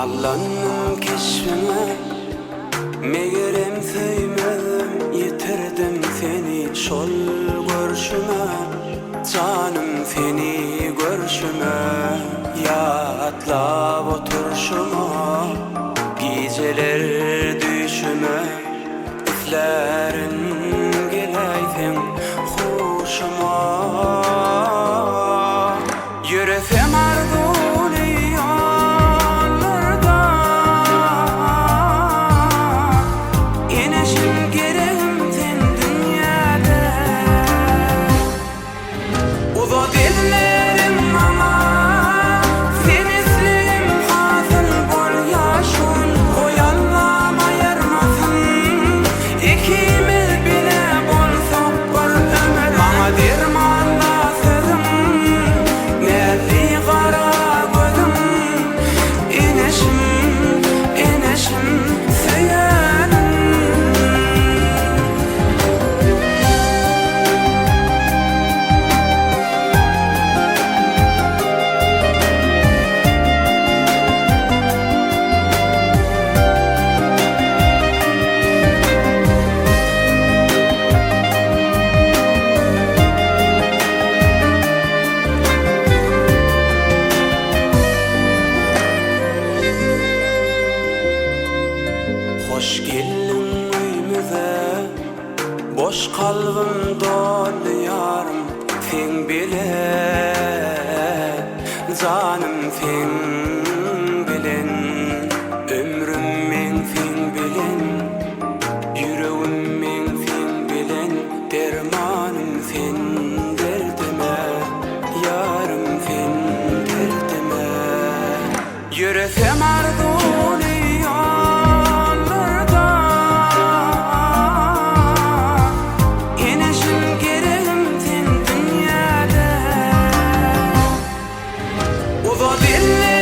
Allandım keşfime, meğerim söymedim, yitirdim seni şol görüşüme. Canım seni görüşüme, yatlap oturuşuma, geceler düşüme, üflerin geleysen hoşuma. Yürüsem arzun yollarda, Enesim gereğim sen dünyada. Uzat ellerim ama sen izlerim hazır bol yaşun. Koyallam ayırmasın, ikimiz bile bolsak bir ömür. Bana dermanda sözüm, nerede kara gözüm. Enesim, Enesim söylerim. Hoş geldin uyumuza, boş kalbim dolu yarım. Sen bile, canım sen bilen, ömrüm men sen bilen, yüreğim men sen bilen, dermanım sen derdime, yarım sen derdime. Yürüsem arzun yollarda, Enesim gereğim sen dünyada. Uzat ellerim